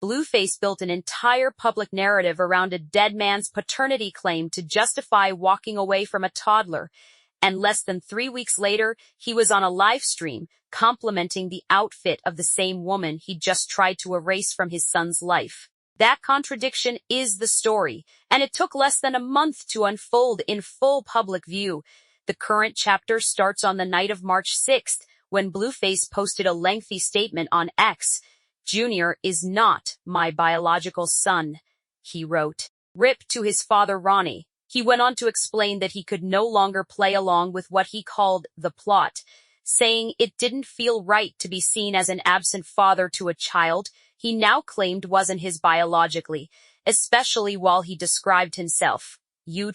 Blueface built an entire public narrative around a dead man's paternity claim to justify walking away from a toddler, and less than 3 weeks later, he was on a live stream complimenting the outfit of the same woman he just tried to erase from his son's life. That contradiction is the story, and it took less than a month to unfold in full public view. The current chapter starts on the night of March 6th, when Blueface posted a lengthy statement on X. "Jr. is not my biological son," he wrote. "Rip to his father Ronnie." He went on to explain that he could no longer play along with what he called the plot, saying it didn't feel right to be seen as an absent father to a child he now claimed wasn't his biologically, especially while he described himself,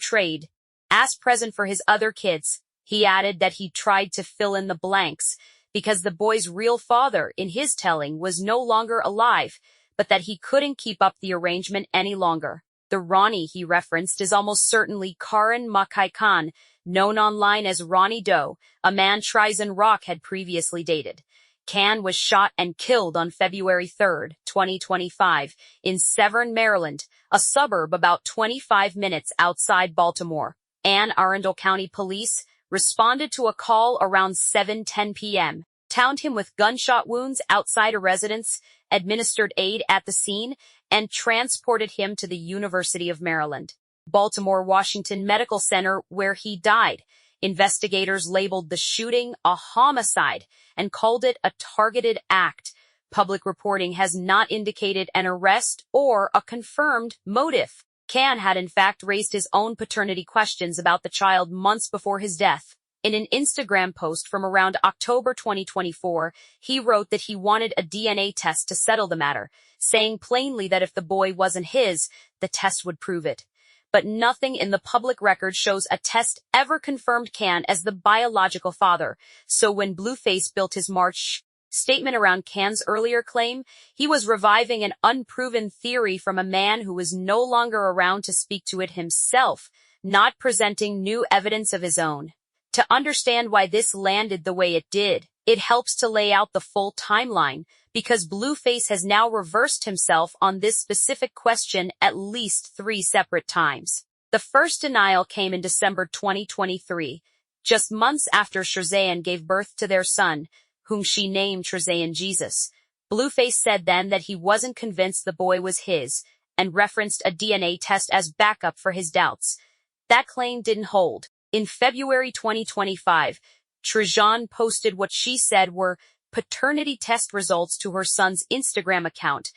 trade, as present for his other kids. He added that he tried to fill in the blanks because the boy's real father, in his telling, was no longer alive, but that he couldn't keep up the arrangement any longer. The Ronnie he referenced is almost certainly Karan Makai Khan, known online as Ronnie Doe, a man Chrisean Rock had previously dated. Khan was shot and killed on February 3, 2025, in Severn, Maryland, a suburb about 25 minutes outside Baltimore. Anne Arundel County Police responded to a call around 7:10 p.m., found him with gunshot wounds outside a residence, administered aid at the scene, and transported him to the University of Maryland, Baltimore-Washington Medical Center, where he died. Investigators labeled the shooting a homicide and called it a targeted act. Public reporting has not indicated an arrest or a confirmed motive. Khan had in fact raised his own paternity questions about the child months before his death. In an Instagram post from around October 2024, he wrote that he wanted a DNA test to settle the matter, saying plainly that if the boy wasn't his, the test would prove it. But nothing in the public record shows a test ever confirmed Khan as the biological father. So when Blueface built his March statement around Khan's earlier claim, he was reviving an unproven theory from a man who was no longer around to speak to it himself, not presenting new evidence of his own. To understand why this landed the way it did, it helps to lay out the full timeline, because Blueface has now reversed himself on this specific question at least 3 separate times. The first denial came in December 2023, just months after Chrisean gave birth to their son, whom she named Chrisean Jesus. Blueface said then that he wasn't convinced the boy was his, and referenced a DNA test as backup for his doubts. That claim didn't hold. In February 2025, Chrisean posted what she said were paternity test results to her son's Instagram account,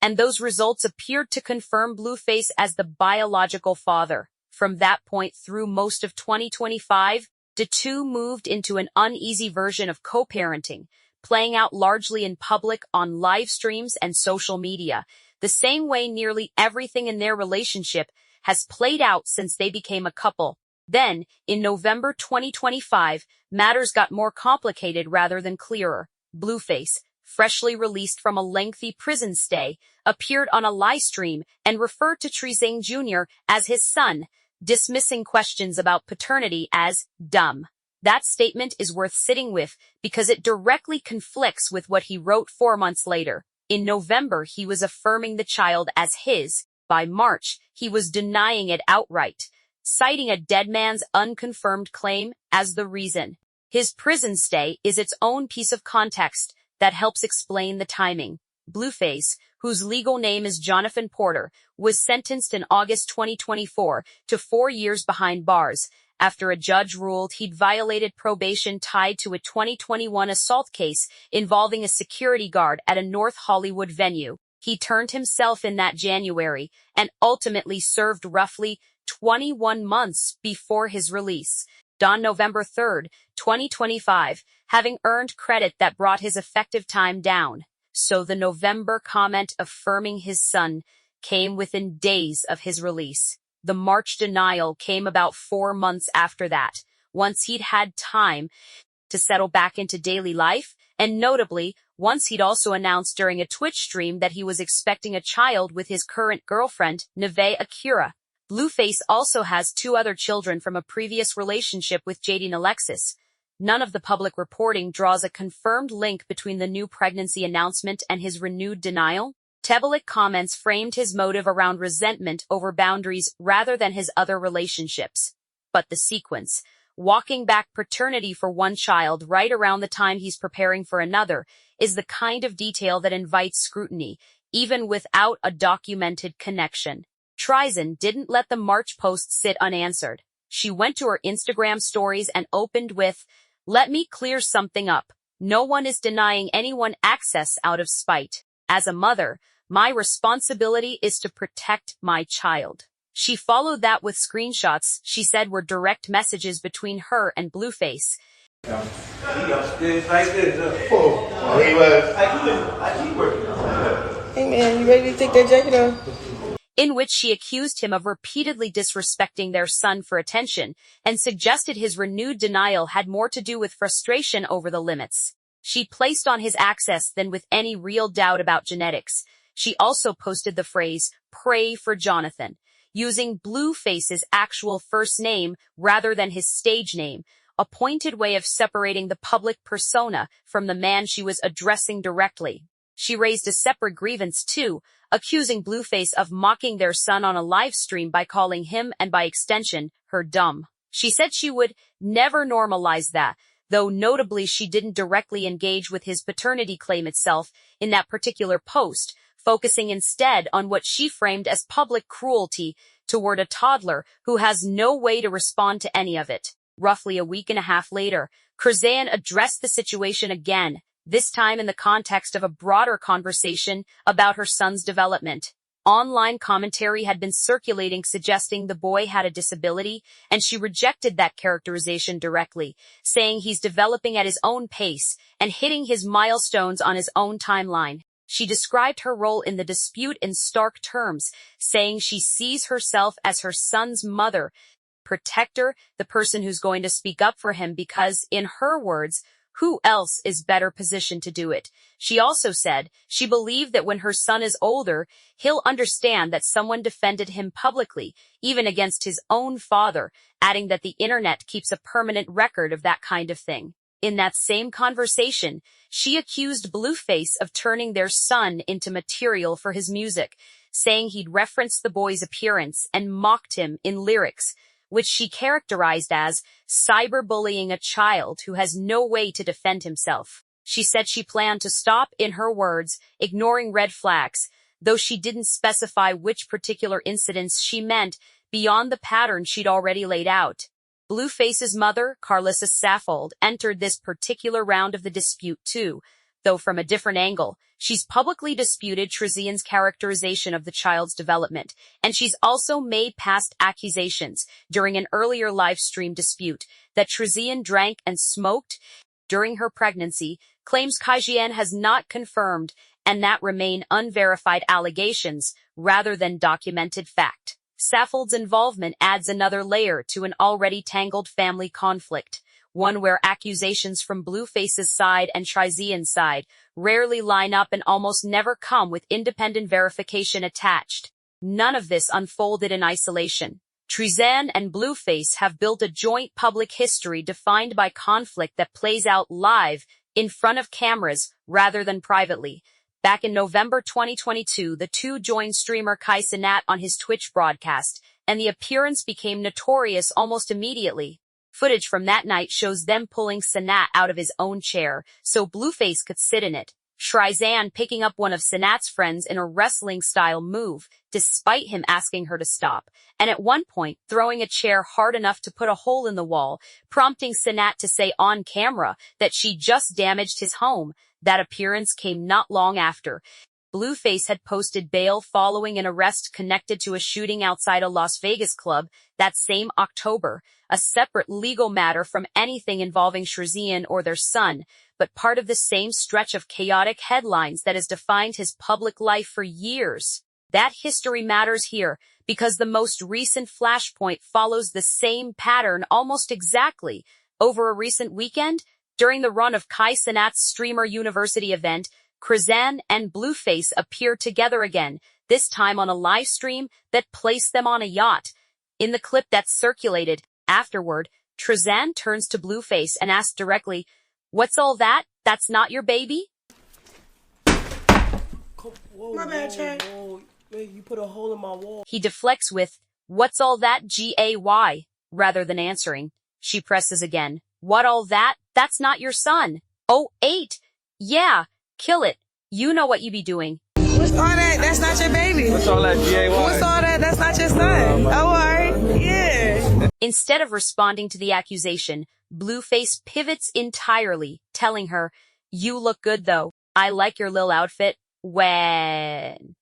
and those results appeared to confirm Blueface as the biological father. From that point through most of 2025, the two moved into an uneasy version of co-parenting, playing out largely in public on live streams and social media, the same way nearly everything in their relationship has played out since they became a couple. Then, in November 2025, matters got more complicated rather than clearer. Blueface, freshly released from a lengthy prison stay, appeared on a live stream and referred to Chrisean Jr. as his son, dismissing questions about paternity as dumb. That statement is worth sitting with because it directly conflicts with what he wrote 4 months later. In November, he was affirming the child as his. By March, he was denying it outright, citing a dead man's unconfirmed claim as the reason. His prison stay is its own piece of context that helps explain the timing. Blueface, whose legal name is Jonathan Porter, was sentenced in August 2024 to 4 years behind bars after a judge ruled he'd violated probation tied to a 2021 assault case involving a security guard at a North Hollywood venue. He turned himself in that January and ultimately served roughly 21 months before his release. On November 3, 2025, having earned credit that brought his effective time down. So the November comment affirming his son came within days of his release. The March denial came about 4 months after that, once he'd had time to settle back into daily life, and notably, once he'd also announced during a Twitch stream that he was expecting a child with his current girlfriend, Neve Akira. Blueface also has 2 other children from a previous relationship with Jaden Alexis. None of the public reporting draws a confirmed link between the new pregnancy announcement and his renewed denial. Tebelik comments framed his motive around resentment over boundaries rather than his other relationships. But the sequence, walking back paternity for one child right around the time he's preparing for another, is the kind of detail that invites scrutiny, even without a documented connection. Chrisean didn't let the March post sit unanswered. She went to her Instagram stories and opened with, "Let me clear something up. No one is denying anyone access out of spite. As a mother, my responsibility is to protect my child." She followed that with screenshots she said were direct messages between her and Blueface. Hey man, you ready to take that jacket off? In which she accused him of repeatedly disrespecting their son for attention and suggested his renewed denial had more to do with frustration over the limits she placed on his access than with any real doubt about genetics. She also posted the phrase, "Pray for Jonathan," using Blueface's actual first name rather than his stage name, a pointed way of separating the public persona from the man she was addressing directly. She raised a separate grievance too, accusing Blueface of mocking their son on a live stream by calling him, and by extension, her dumb. She said she would never normalize that, though notably she didn't directly engage with his paternity claim itself in that particular post, focusing instead on what she framed as public cruelty toward a toddler who has no way to respond to any of it. Roughly a week and a half later, Chrisean addressed the situation again, this time in the context of a broader conversation about her son's development. Online commentary had been circulating suggesting the boy had a disability, and she rejected that characterization directly, saying he's developing at his own pace and hitting his milestones on his own timeline. She described her role in the dispute in stark terms, saying she sees herself as her son's mother, protector, the person who's going to speak up for him because, in her words, who else is better positioned to do it? She also said she believed that when her son is older, he'll understand that someone defended him publicly, even against his own father, adding that the internet keeps a permanent record of that kind of thing. In that same conversation, she accused Blueface of turning their son into material for his music, saying he'd referenced the boy's appearance and mocked him in lyrics, which she characterized as cyberbullying a child who has no way to defend himself. She said she planned to stop, in her words, ignoring red flags, though she didn't specify which particular incidents she meant beyond the pattern she'd already laid out. Blueface's mother, Carlissa Saffold, entered this particular round of the dispute too, though from a different angle. She's publicly disputed Chrisean's characterization of the child's development, and she's also made past accusations during an earlier live stream dispute that Chrisean drank and smoked during her pregnancy, claims Chrisean has not confirmed, and that remain unverified allegations rather than documented fact. Saffold's involvement adds another layer to an already tangled family conflict, one where accusations from Blueface's side and Chrisean's side rarely line up and almost never come with independent verification attached. None of this unfolded in isolation. Chrisean and Blueface have built a joint public history defined by conflict that plays out live, in front of cameras, rather than privately. Back in November 2022, the two joined streamer Chrisean on his Twitch broadcast, and the appearance became notorious almost immediately. Footage from that night shows them pulling Sanat out of his own chair so Blueface could sit in it. Chrisean picking up one of Sanat's friends in a wrestling-style move, despite him asking her to stop, and at one point throwing a chair hard enough to put a hole in the wall, prompting Sanat to say on camera that she just damaged his home. That appearance came not long after. Blueface had posted bail following an arrest connected to a shooting outside a Las Vegas club that same October, a separate legal matter from anything involving Chrisean or their son, but part of the same stretch of chaotic headlines that has defined his public life for years. That history matters here because the most recent flashpoint follows the same pattern almost exactly. Over a recent weekend, during the run of Sanat's Streamer University event, Chrisean and Blueface appeared together again, this time on a live stream that placed them on a yacht. In the clip that's circulated, afterward, Chrisean turns to Blueface and asks directly, "What's all that? That's not your baby?" My bad, Chad. You put a hole in my wall. He deflects with, "What's all that, GAY?" rather than answering. She presses again. "What all that? That's not your son." "Oh, 8. Yeah, kill it. You know what you be doing." What's all that? That's not your baby. What's all that, GAY? What's all that? That's not your son. Oh, alright. Yeah. Instead of responding to the accusation, Blueface pivots entirely, telling her, "You look good though. I like your lil outfit." When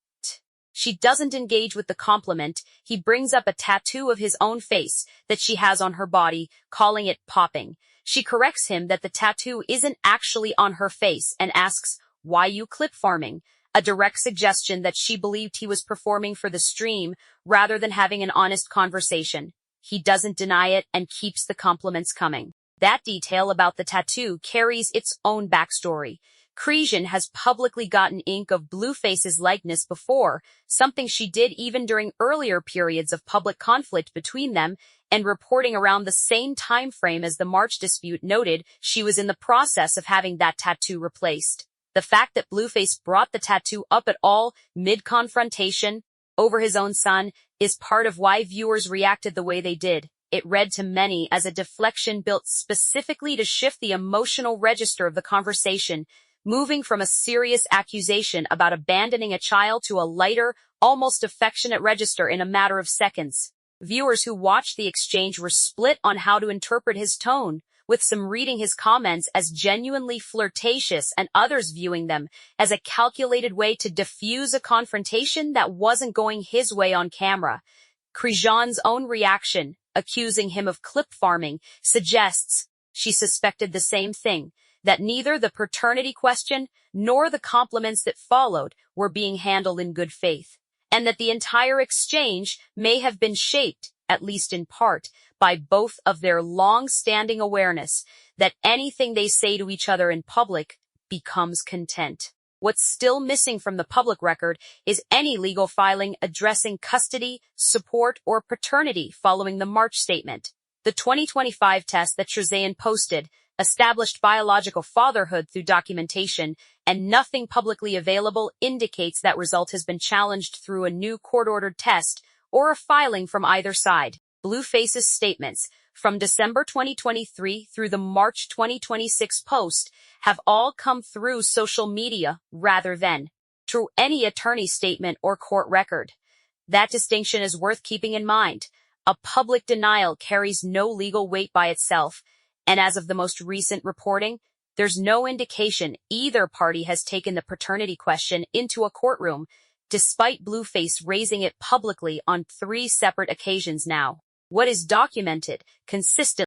she doesn't engage with the compliment, he brings up a tattoo of his own face that she has on her body, calling it popping. She corrects him that the tattoo isn't actually on her face and asks, "Why you clip farming?" A direct suggestion that she believed he was performing for the stream rather than having an honest conversation. He doesn't deny it and keeps the compliments coming. That detail about the tattoo carries its own backstory. Chrisean has publicly gotten ink of Blueface's likeness before, something she did even during earlier periods of public conflict between them, and reporting around the same time frame as the March dispute noted she was in the process of having that tattoo replaced. The fact that Blueface brought the tattoo up at all mid-confrontation over his own son is part of why viewers reacted the way they did. It read to many as a deflection built specifically to shift the emotional register of the conversation, moving from a serious accusation about abandoning a child to a lighter, almost affectionate register in a matter of seconds. Viewers who watched the exchange were split on how to interpret his tone, with some reading his comments as genuinely flirtatious and others viewing them as a calculated way to diffuse a confrontation that wasn't going his way on camera. Chrisean's own reaction, accusing him of clip farming, suggests she suspected the same thing, that neither the paternity question nor the compliments that followed were being handled in good faith, and that the entire exchange may have been shaped, at least in part, by both of their long-standing awareness that anything they say to each other in public becomes content. What's still missing from the public record is any legal filing addressing custody, support, or paternity following the March statement. The 2025 test that Chrisean posted established biological fatherhood through documentation, and nothing publicly available indicates that result has been challenged through a new court-ordered test or a filing from either side. Blueface's statements from December 2023 through the March 2026 post have all come through social media rather than through any attorney statement or court record. That distinction is worth keeping in mind. A public denial carries no legal weight by itself, and as of the most recent reporting, there's no indication either party has taken the paternity question into a courtroom, despite Blueface raising it publicly on 3 separate occasions now. What is documented consistently